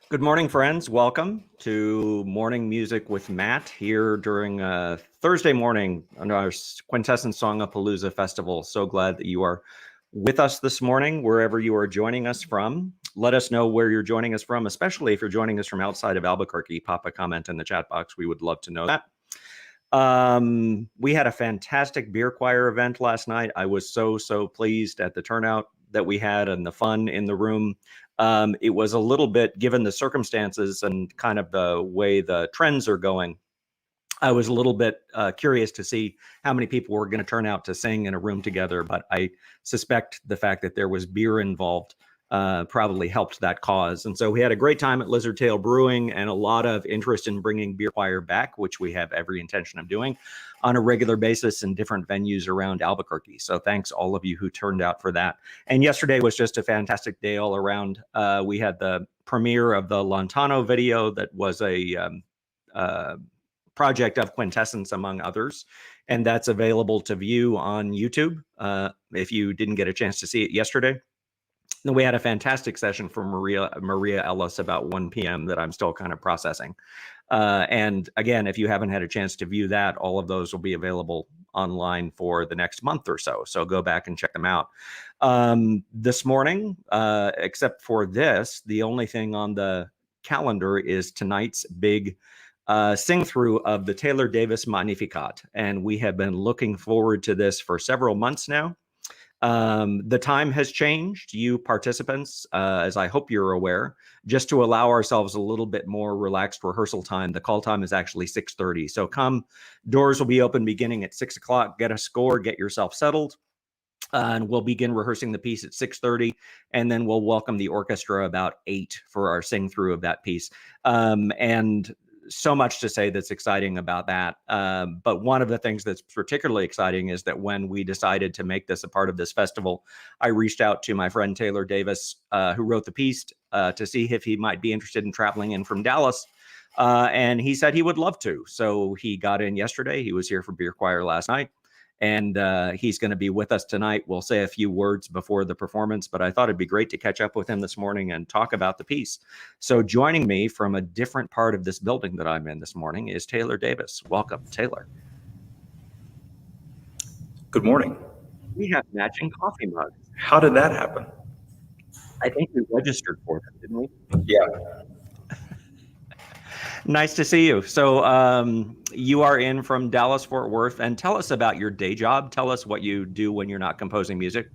Good morning, friends. Welcome to Morning Music with Matt here during Thursday morning on our Quintessence Songapalooza Festival. So glad that you are with us this morning, wherever you are joining us from. Let us know where you're joining us from, especially if you're joining us from outside of Albuquerque. Pop a comment in the chat box. We would love to know that. We had a fantastic beer choir event last night. I was so pleased at the turnout that we had and the fun in the room. It was a little bit, given the circumstances and kind of the way the trends are going, I was a little bit curious to see how many people were going to turn out to sing in a room together, but I suspect the fact that there was beer involved probably helped that cause. And so we had a great time at Lizard Tail Brewing and a lot of interest in bringing beer choir back, which we have every intention of doing on a regular basis in different venues around Albuquerque. So thanks all of you who turned out for that. And yesterday was just a fantastic day all around. We had the premiere of the Lontano video that was a project of Quintessence, among others. And that's available to view on YouTube if you didn't get a chance to see it yesterday. Then we had a fantastic session from Maria Ellis about 1 p.m. that I'm still kind of processing. And again, if you haven't had a chance to view that, all of those will be available online for the next month or so. So go back and check them out. This morning, except for this, the only thing on the calendar is tonight's big sing through of the Taylor Davis Magnificat. And we have been looking forward to this for several months now. The time has changed, you participants, as I hope you're aware, just to allow ourselves a little bit more relaxed rehearsal time. The call time is actually 6:30. So come, doors will be open beginning at 6 o'clock. Get a score, get yourself settled. And we'll begin rehearsing the piece at 6:30, and then we'll welcome the orchestra about 8 for our sing through of that piece. And so much to say that's exciting about that. But one of the things that's particularly exciting is that when we decided to make this a part of this festival, I reached out to my friend Taylor Davis, who wrote the piece, to see if he might be interested in traveling in from Dallas. And he said he would love to. So he got in yesterday. He was here for beer choir last night. And he's going to be with us tonight. We'll say a few words before the performance, but I thought it'd be great to catch up with him this morning and talk about the piece. So joining me from a different part of this building that I'm in this morning is Taylor Davis. Welcome, Taylor. Good morning. We have matching coffee mugs. How did that happen? I think we registered for them, didn't we? Yeah. Nice to see you. So you are in from Dallas, Fort Worth, and tell us about your day job. Tell us what you do when you're not composing music.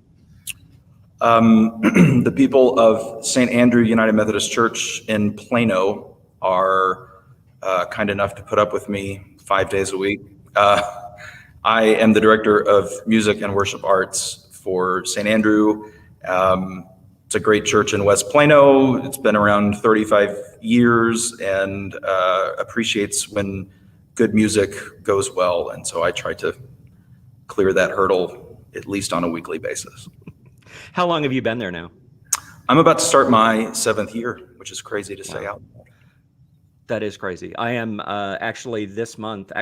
The people of St. Andrew United Methodist Church in Plano are kind enough to put up with me 5 days a week. I am the director of music and worship arts for St. Andrew. It's a great church in West Plano. It's been around 35 years and appreciates when good music goes well. And so I try to clear that hurdle at least on a weekly basis. How long have you been there now? I'm about to start my 7th year, which is crazy to say out loud. That is crazy. I am actually this month,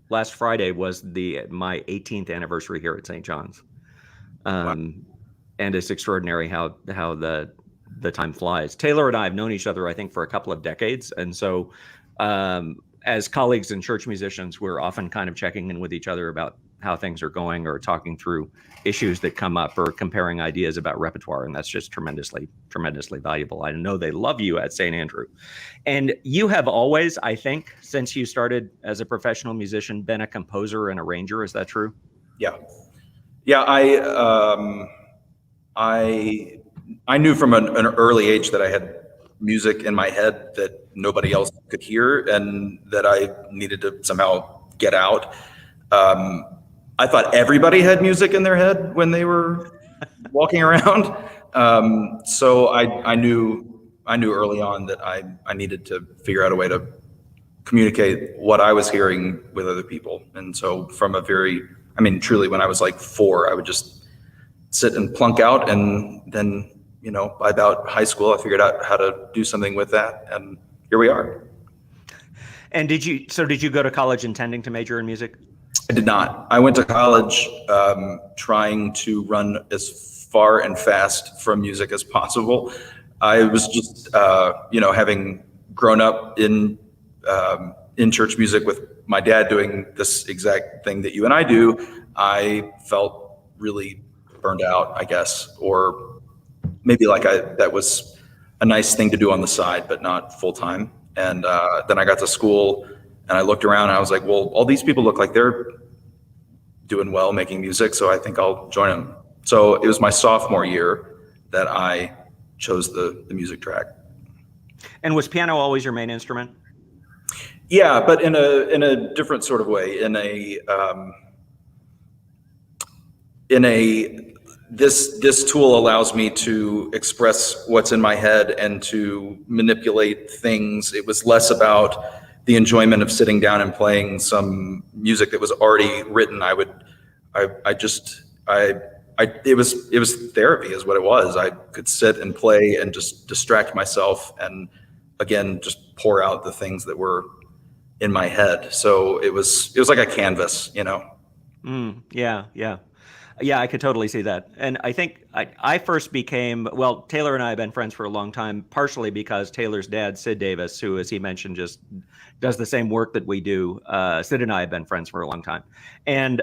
last Friday was my 18th anniversary here at St. John's. Wow. And it's extraordinary how the time flies. Taylor and I have known each other, I think, for a couple of decades. And so as colleagues and church musicians, we're often kind of checking in with each other about how things are going or talking through issues that come up or comparing ideas about repertoire. And that's just tremendously valuable. I know they love you at St. Andrew. And you have always, I think, since you started as a professional musician, been a composer and arranger. Is that true? Yeah. Yeah, I knew from an early age that I had music in my head that nobody else could hear and that I needed to somehow get out. I thought everybody had music in their head when they were walking around. So I knew early on that I needed to figure out a way to communicate what I was hearing with other people. And so from truly when I was like 4, I would just sit and plunk out, and then, by about high school, I figured out how to do something with that, and here we are. And did you go to college intending to major in music? I did not. I went to college trying to run as far and fast from music as possible. I was just, having grown up in church music with my dad doing this exact thing that you and I do, I felt really burned out, I guess, or maybe that was a nice thing to do on the side, but not full time. And then I got to school and I looked around and I was like, well, all these people look like they're doing well making music, so I think I'll join them. So it was my sophomore year that I chose the music track. And was piano always your main instrument? Yeah, but in a different sort of way. This tool allows me to express what's in my head and to manipulate things. It was less about the enjoyment of sitting down and playing some music that was already written. It was therapy is what it was. I could sit and play and just distract myself and again, just pour out the things that were in my head. So it was like a canvas, Yeah. Yeah, I could totally see that. And I think I first became, well, Taylor and I have been friends for a long time, partially because Taylor's dad, Sid Davis, who, as he mentioned, just does the same work that we do. Sid and I have been friends for a long time. And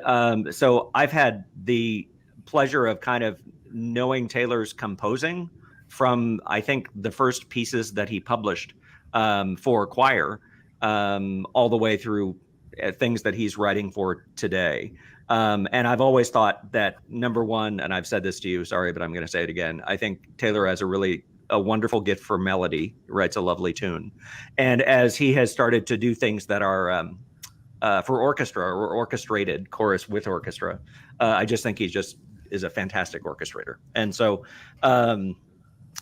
so I've had the pleasure of kind of knowing Taylor's composing from, I think, the first pieces that he published for choir, all the way through things that he's writing for today. And I've always thought that, number one, and I've said this to you, sorry, but I'm going to say it again. I think Taylor has a wonderful gift for melody, writes a lovely tune. And as he has started to do things that are for orchestra or orchestrated, chorus with orchestra, I just think he just is a fantastic orchestrator. And so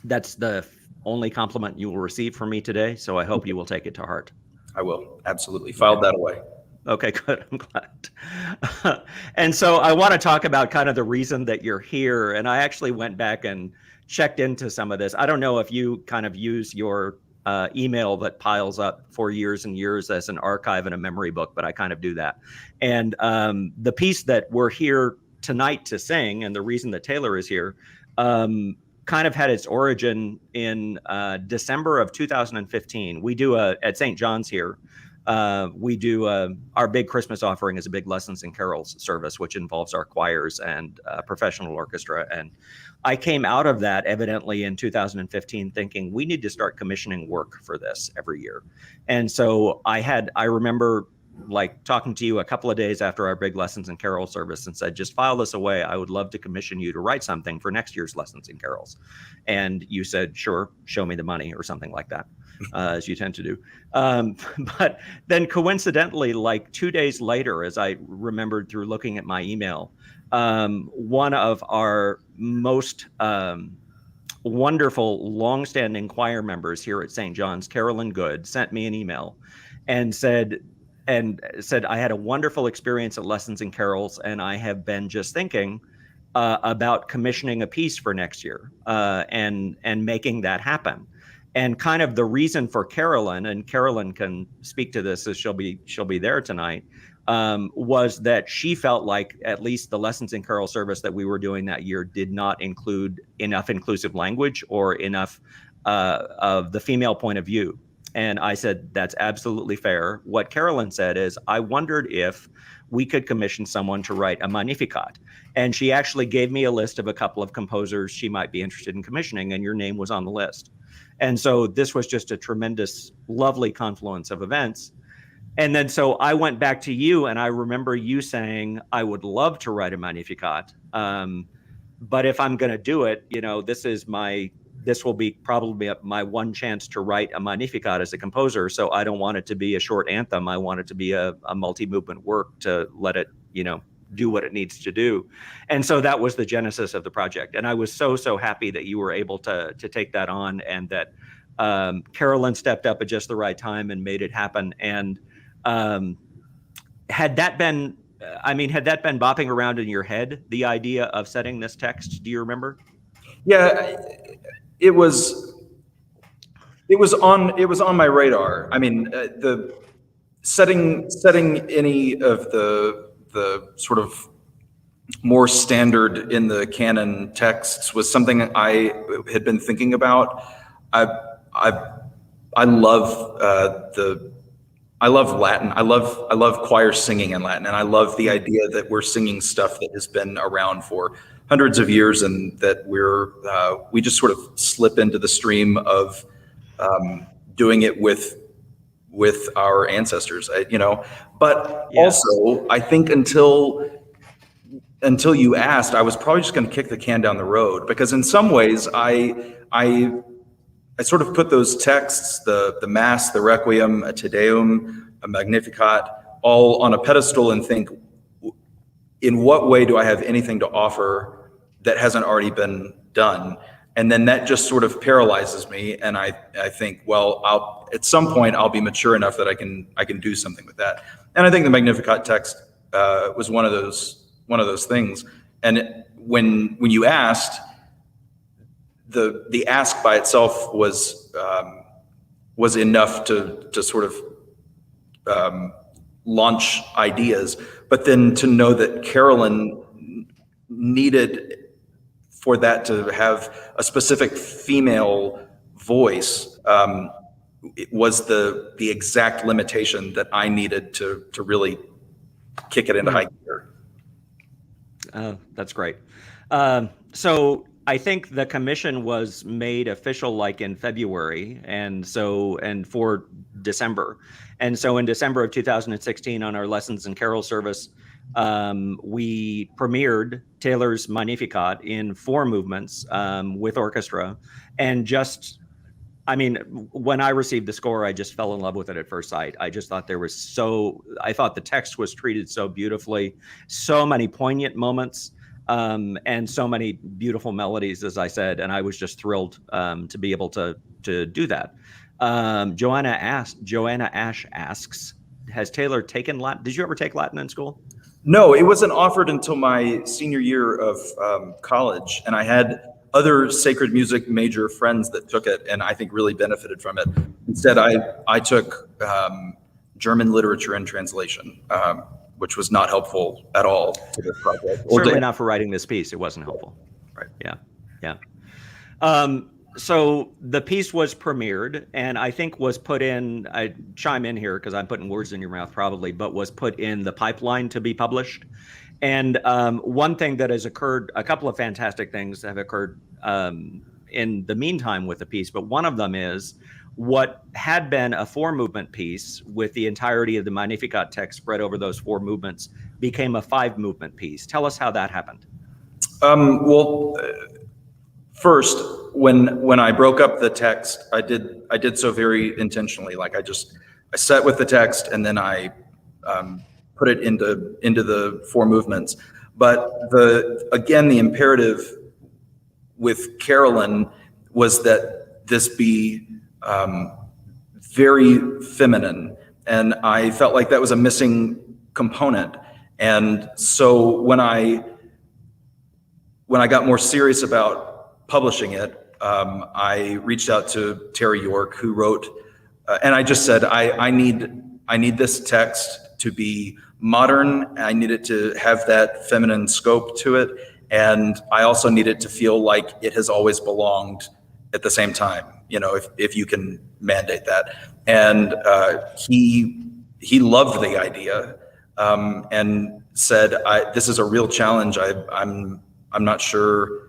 that's the only compliment you will receive from me today. So I hope you will take it to heart. I will, absolutely. Filed that away. Okay, good. I'm glad. And so I want to talk about kind of the reason that you're here. And I actually went back and checked into some of this. I don't know if you kind of use your email that piles up for years and years as an archive in a memory book, but I kind of do that. And the piece that we're here tonight to sing, and the reason that Taylor is here, kind of had its origin in December of 2015. We do at St. John's here. We do our big Christmas offering is a big lessons and carols service, which involves our choirs and professional orchestra. And I came out of that evidently in 2015 thinking we need to start commissioning work for this every year. And so I remember like talking to you a couple of days after our big lessons and carol service and said, just file this away. I would love to commission you to write something for next year's lessons and carols. And you said, sure, show me the money or something like that. As you tend to do. But then coincidentally, like 2 days later, as I remembered through looking at my email, one of our most wonderful, longstanding choir members here at St. John's, Carolyn Good, sent me an email and said, I had a wonderful experience at Lessons and Carols, and I have been just thinking about commissioning a piece for next year and making that happen. And kind of the reason for Carolyn, and Carolyn can speak to this as she'll be there tonight, was that she felt like at least the lessons and carol service that we were doing that year did not include enough inclusive language or enough of the female point of view. And I said, that's absolutely fair. What Carolyn said is, I wondered if we could commission someone to write a Magnificat. And she actually gave me a list of a couple of composers she might be interested in commissioning, and your name was on the list. And so this was just a tremendous, lovely confluence of events. And then so I went back to you, and I remember you saying, I would love to write a Magnificat. But if I'm going to do it, this will be probably my one chance to write a Magnificat as a composer. So I don't want it to be a short anthem. I want it to be a multi-movement work to let it, do what it needs to do. And so that was the genesis of the project. And I was so happy that you were able to take that on, and that Carolyn stepped up at just the right time and made it happen. And had that been bopping around in your head, the idea of setting this text? Do you remember? Yeah, it was on my radar. I mean, the setting any of the sort of more standard in the canon texts was something I had been thinking about. I I I love I love Latin. I love choir singing in Latin, and I love the idea that we're singing stuff that has been around for hundreds of years, and that we just sort of slip into the stream of doing it with our ancestors, you know. But Yeah. also, I think until you asked, I was probably just going to kick the can down the road, because in some ways, I sort of put those texts, the Mass, the Requiem, a Te Deum, a Magnificat, all on a pedestal, and think, in what way do I have anything to offer that hasn't already been done? And then that just sort of paralyzes me, and I think, well, at some point I'll be mature enough that I can do something with that. And I think the Magnificat text was one of those things. And when you asked, the ask by itself was enough to sort of launch ideas. But then to know that Carolyn needed for that to have a specific female voice, it was the exact limitation that I needed to really kick it into high gear. That's great. So I think the commission was made official like in February, and for December. And so in December of 2016, on our Lessons in Carol service, we premiered Taylor's Magnificat in 4 movements with orchestra. And when I received the score, I just fell in love with it at first sight. I just thought I thought the text was treated so beautifully, so many poignant moments, and so many beautiful melodies, as I said, and I was just thrilled to be able to do that. Joanna Ash asks, has Taylor taken Latin? Did you ever take Latin in school? No, it wasn't offered until my senior year of college, and I had other sacred music major friends that took it, and I think really benefited from it. Instead, I took German literature and translation, which was not helpful at all to this project. Certainly not for writing this piece. It wasn't helpful. Right. Yeah. So the piece was premiered, and I think was put in, I chime in here because I'm putting words in your mouth probably, but was put in the pipeline to be published. And one thing that has occurred, a couple of fantastic things have occurred in the meantime with the piece, but one of them is what had been a 4-movement piece with the entirety of the Magnificat text spread over those 4 movements became a 5-movement piece. Tell us how that happened. First, when I broke up the text, I did so very intentionally. Like I sat with the text, and then I put it into the 4 movements. But the imperative with Carolyn was that this be very feminine, and I felt like that was a missing component. And so when I got more serious about publishing it, I reached out to Terry York, who wrote, and I just said, I need this text to be modern. I need it to have that feminine scope to it. And I also need it to feel like it has always belonged at the same time, if you can mandate that. And he loved the idea, and said, this is a real challenge. I'm not sure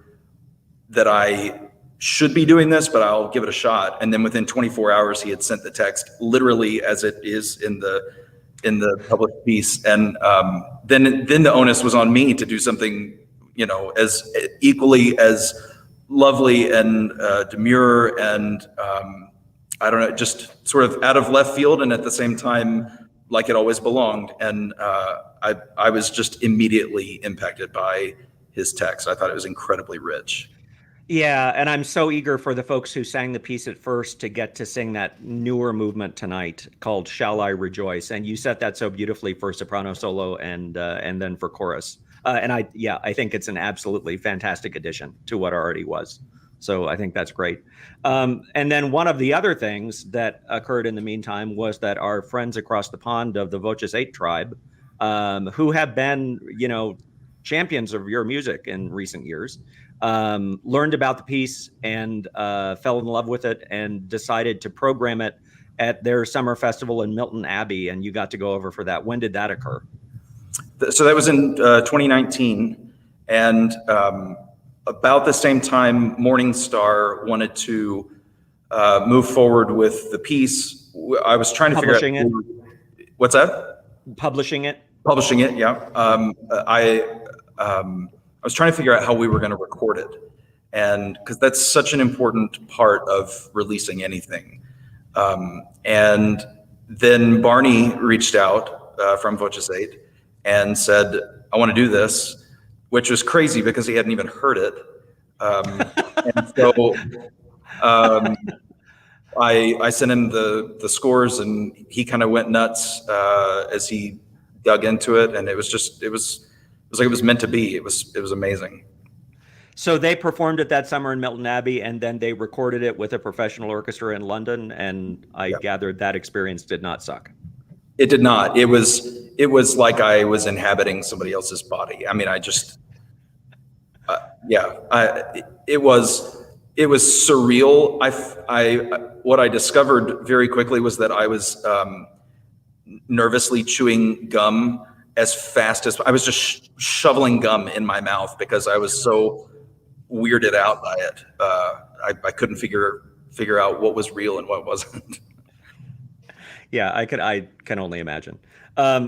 that I should be doing this, but I'll give it a shot. And then within 24 hours, he had sent the text literally as it is in the published piece. And then the onus was on me to do something, as equally as lovely and demure and I don't know, just sort of out of left field, and at the same time like it always belonged. And I was just immediately impacted by his text. I thought it was incredibly rich. Yeah, and I'm so eager for the folks who sang the piece at first to get to sing that newer movement tonight called "Shall I Rejoice?" And you set that so beautifully for soprano solo and then for chorus. And I think it's an absolutely fantastic addition to what already was. So I think that's great. And then one of the other things that occurred in the meantime was that our friends across the pond of the Voces 8 tribe, who have been, champions of your music in recent years, learned about the piece and fell in love with it and decided to program it at their summer festival in Milton Abbey. And you got to go over for that. When did that occur? So that was in 2019. And about the same time, Morningstar wanted to move forward with the piece. I was trying to figure out. Publishing it? What's that? Publishing it? Publishing it, yeah. I was trying to figure out how we were going to record it, and because that's such an important part of releasing anything. And then Barney reached out from Voces 8 and said, "I want to do this," which was crazy because he hadn't even heard it. And so I sent him the scores, and he kind of went nuts as he dug into it, and it was like it was meant to be. It was amazing. So they performed it that summer in Milton Abbey, and then they recorded it with a professional orchestra in London. And I gathered that experience did not suck. It did not. It was like I was inhabiting somebody else's body. I mean, it was surreal. What I discovered very quickly was that I was nervously chewing gum as fast as I was just shoveling gum in my mouth because I was so weirded out by it. I couldn't figure out what was real and what wasn't. Yeah, I can only imagine.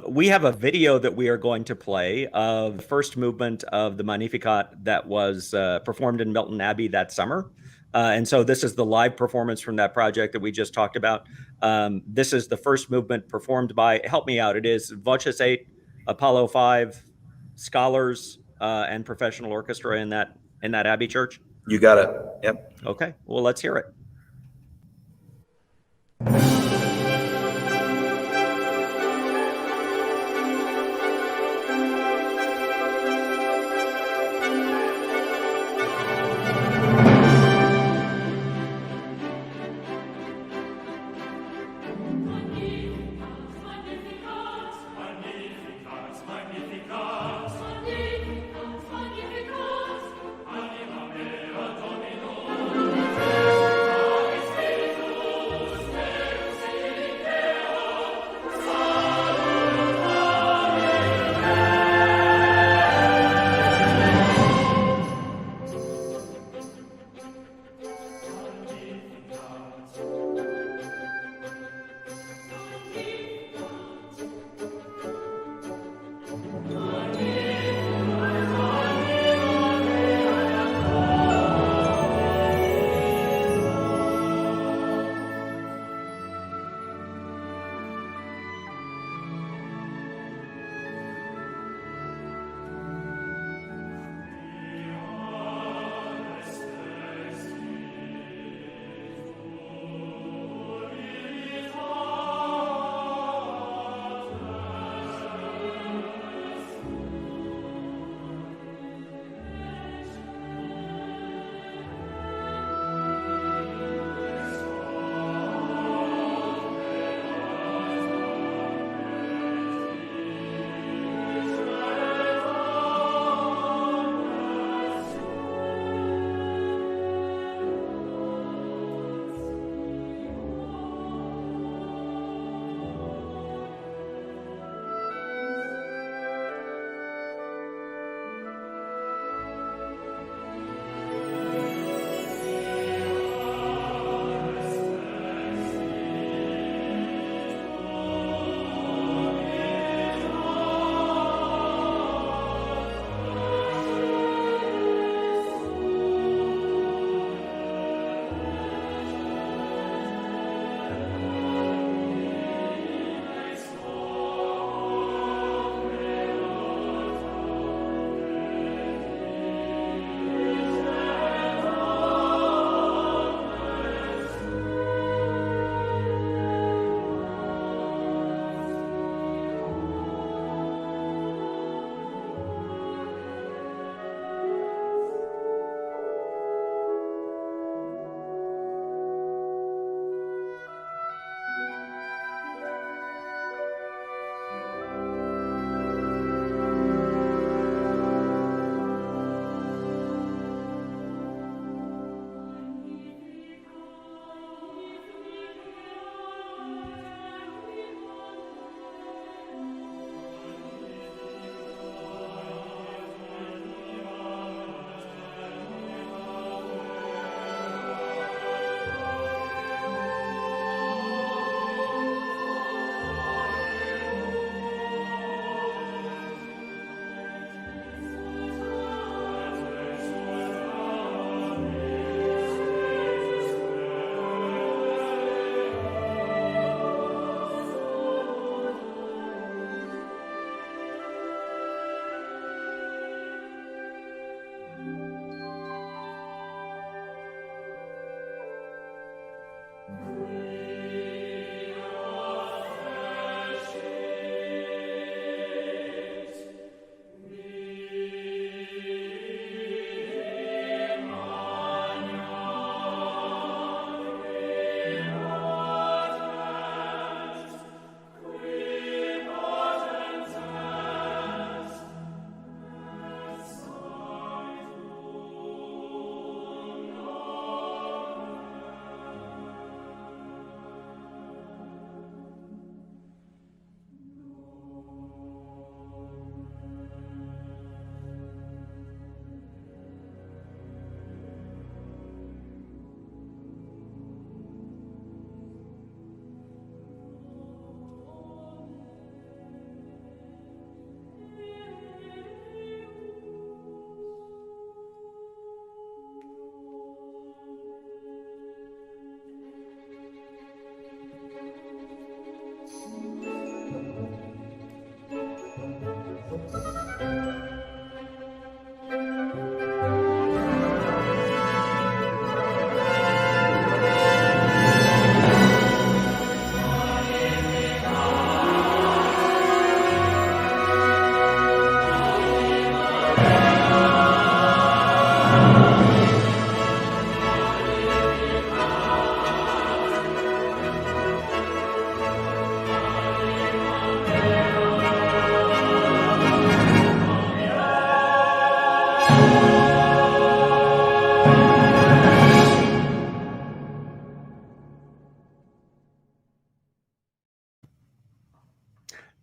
We have a video that we are going to play of the first movement of the Magnificat that was performed in Milton Abbey that summer. And so this is the live performance from that project that we just talked about. This is the first movement performed by, help me out, it is Voces 8, Apollo 5, scholars, and professional orchestra in that Abbey church. You got it. Yep. Okay, well, let's hear it.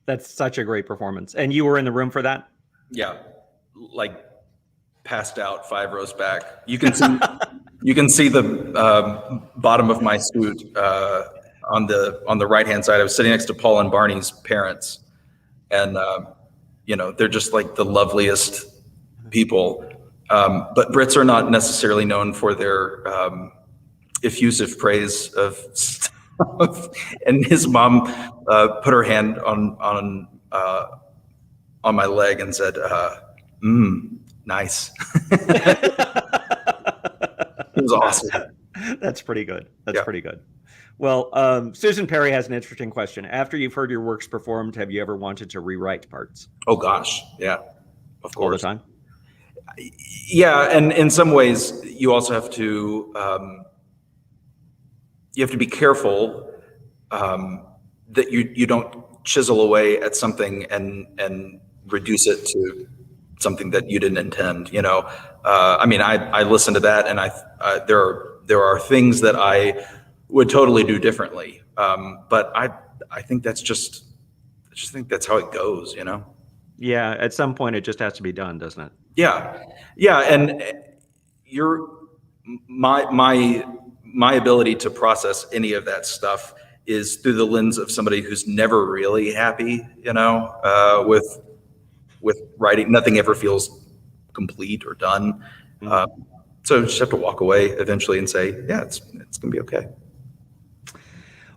That's such a great performance. And you were in the room for that? Yeah, like passed out 5 rows back. You can see the bottom of my suit on the right hand side. I was sitting next to Paul and Barney's parents, and they're just like the loveliest people. But Brits are not necessarily known for their effusive praise of stuff. And his mom put her hand on my leg and said, nice. It was awesome. That's pretty good. That's pretty good. Well, Susan Perry has an interesting question. After you've heard your works performed, have you ever wanted to rewrite parts? Oh gosh, yeah, of course. All the time? Yeah, and in some ways, you also have to be careful that you don't chisel away at something and reduce it to something that you didn't intend. I listen to that, and there are things that I would totally do differently. But I think I just think that's how it goes. Yeah, at some point it just has to be done, doesn't it? Yeah, and my ability to process any of that stuff is through the lens of somebody who's never really happy, with writing. Nothing ever feels complete or done. So you just have to walk away eventually and say, yeah, it's gonna be okay.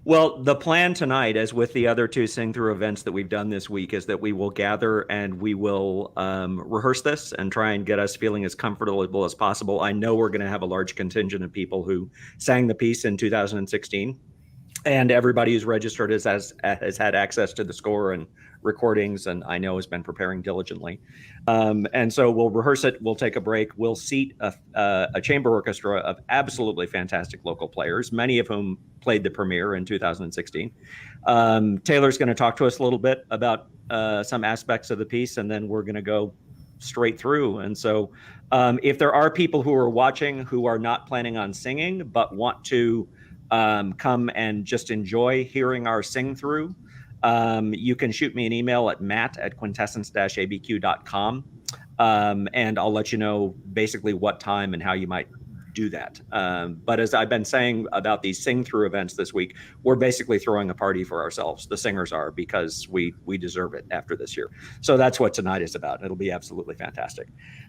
Well, the plan tonight, as with the other 2 sing-through events that we've done this week, is that we will gather and we will rehearse this and try and get us feeling as comfortable as possible. I know we're going to have a large contingent of people who sang the piece in 2016, and everybody who's registered has had access to the score and recordings, and I know has been preparing diligently. And so we'll rehearse it. We'll take a break. We'll seat a chamber orchestra of absolutely fantastic local players, many of whom played the premiere in 2016. Taylor's going to talk to us a little bit about some aspects of the piece, and then we're going to go straight through. And so if there are people who are watching who are not planning on singing but want to come and just enjoy hearing our sing through, you can shoot me an email at matt@quintessence-abq.com, and I'll let you know basically what time and how you might do that. But as I've been saying about these sing through events this week, we're basically throwing a party for ourselves. The singers are, because we deserve it after this year. So that's what tonight is about. It'll be absolutely fantastic.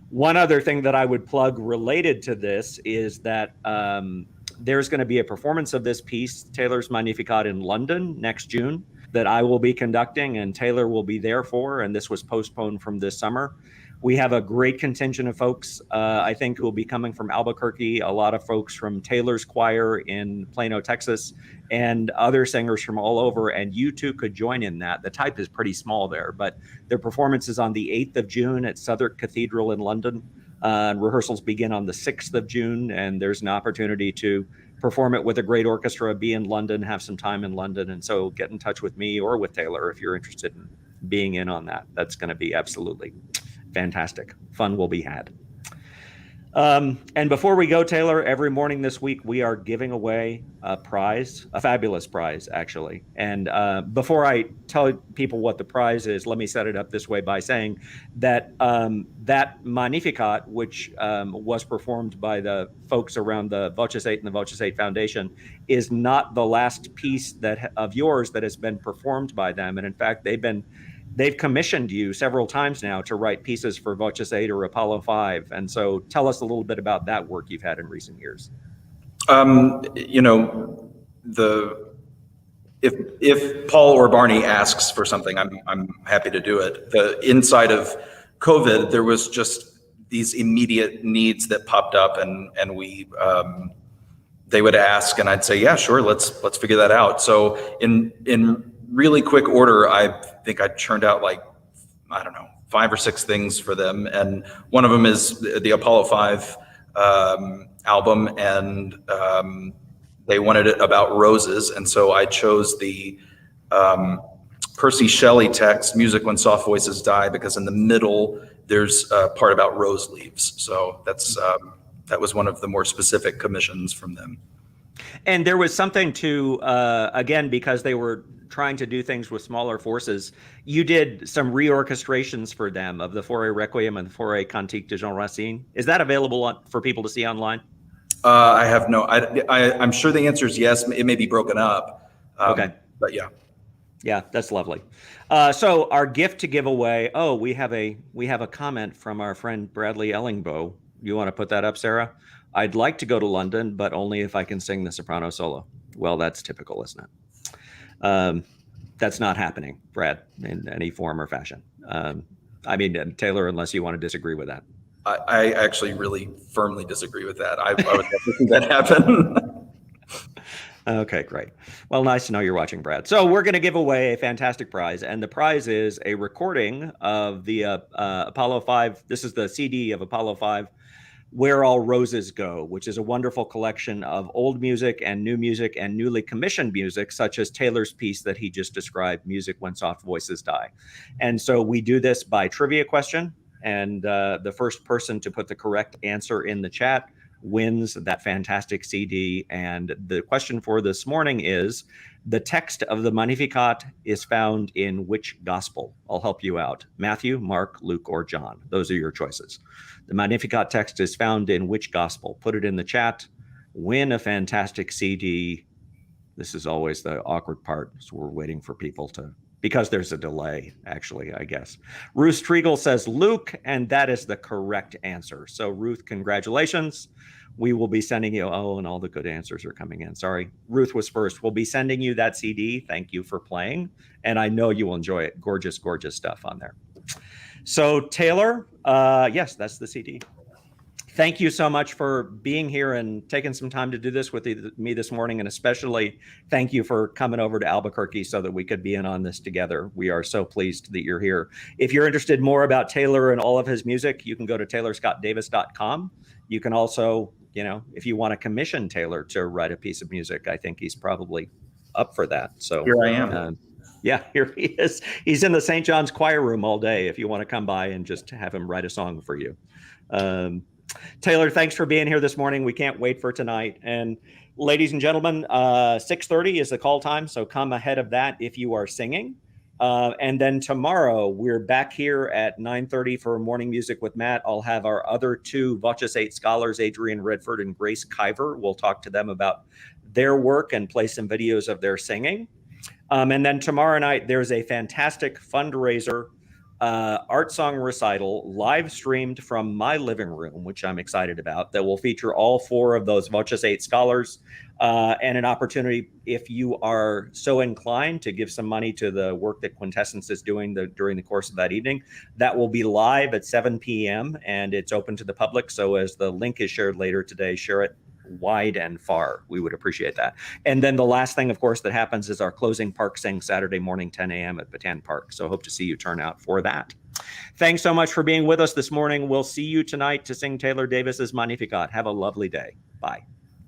One other thing that I would plug related to this is that there's going to be a performance of this piece, Taylor's Magnificat, in London next June, that I will be conducting and Taylor will be there for, and this was postponed from this summer. We have a great contingent of folks, I think, who will be coming from Albuquerque, a lot of folks from Taylor's choir in Plano, Texas, and other singers from all over, and you too could join in that. The type is pretty small there, but their performance is on the 8th of June at Southwark Cathedral in London. Rehearsals begin on the 6th of June, and there's an opportunity to perform it with a great orchestra, be in London, have some time in London. And so get in touch with me or with Taylor if you're interested in being in on that. That's going to be absolutely fantastic. Fun will be had. And before we go, Taylor, every morning this week, we are giving away a prize, a fabulous prize, actually. And before I tell people what the prize is, let me set it up this way by saying that that Magnificat, which was performed by the folks around the Voces 8 and the Voces 8 Foundation, is not the last piece of yours that has been performed by them. And in fact, they've commissioned you several times now to write pieces for Voces 8 or Apollo 5. And so tell us a little bit about that work you've had in recent years. If Paul or Barney asks for something, I'm happy to do it. The inside of COVID, there was just these immediate needs that popped up, and they would ask, and I'd say, yeah, sure, let's figure that out. So in really quick order, I think I churned out 5 or 6 things for them. And one of them is the Apollo 5 album, and they wanted it about roses. And so I chose the Percy Shelley text, Music When Soft Voices Die, because in the middle, there's a part about rose leaves. So that was one of the more specific commissions from them. And there was something to, again, because they were trying to do things with smaller forces, you did some reorchestrations for them of the Fauré Requiem and the Fauré Cantique de Jean Racine. Is that available for people to see online? I have no. I'm sure the answer is yes. It may be broken up. Okay. But yeah. Yeah, that's lovely. So our gift to give away. Oh, we have a comment from our friend Bradley Ellingbo. You want to put that up, Sarah? I'd like to go to London, but only if I can sing the soprano solo. Well, that's typical, isn't it? That's not happening, Brad, in any form or fashion. I mean, Taylor, unless you want to disagree with that. I actually really firmly disagree with that. I would never see that happen. Okay, great. Well, nice to know you're watching, Brad. So we're going to give away a fantastic prize, and the prize is a recording of the Apollo 5. This is the CD of Apollo 5, Where All Roses Go, which is a wonderful collection of old music and newly commissioned music, such as Taylor's piece that he just described, Music When Soft Voices Die. And so we do this by trivia question, and the first person to put the correct answer in the chat wins that fantastic CD. And the question for this morning is, the text of the Magnificat is found in which gospel? I'll help you out. Matthew, Mark, Luke, or John. Those are your choices. The Magnificat text is found in which gospel? Put it in the chat. Win a fantastic CD. This is always the awkward part. So we're waiting for people to, because there's a delay, actually, I guess. Ruth Striegel says Luke, and that is the correct answer. So Ruth, congratulations. We will be sending you, and all the good answers are coming in. Sorry, Ruth was first. We'll be sending you that CD. Thank you for playing. And I know you will enjoy it. Gorgeous, gorgeous stuff on there. So Taylor, yes, that's the CD. Thank you so much for being here and taking some time to do this with me this morning. And especially thank you for coming over to Albuquerque so that we could be in on this together. We are so pleased that you're here. If you're interested more about Taylor and all of his music, you can go to taylorscottdavis.com. You can also, if you want to commission Taylor to write a piece of music, I think he's probably up for that. So here I am. Yeah, here he is. He's in the St. John's choir room all day if you want to come by and just have him write a song for you. Taylor, thanks for being here this morning. We can't wait for tonight. And ladies and gentlemen, 6:30 is the call time, so come ahead of that if you are singing. And then tomorrow, we're back here at 9:30 for Morning Music with Matt. I'll have our other two Voces 8 scholars, Adrian Redford and Grace Kiver. We'll talk to them about their work and play some videos of their singing. And then tomorrow night, there's a fantastic fundraiser art song recital live streamed from my living room, which I'm excited about, that will feature all four of those Voces 8 scholars and an opportunity, if you are so inclined, to give some money to the work that Quintessence is doing during the course of that evening. That will be live at 7 p.m. and it's open to the public. So as the link is shared later today, share it wide and far. We would appreciate that. And then the last thing, of course, that happens is our closing Park Sing Saturday morning, 10 a.m. at Bataan Park. So hope to see you turn out for that. Thanks so much for being with us this morning. We'll see you tonight to sing Taylor Davis's Magnificat. Have a lovely day. Bye.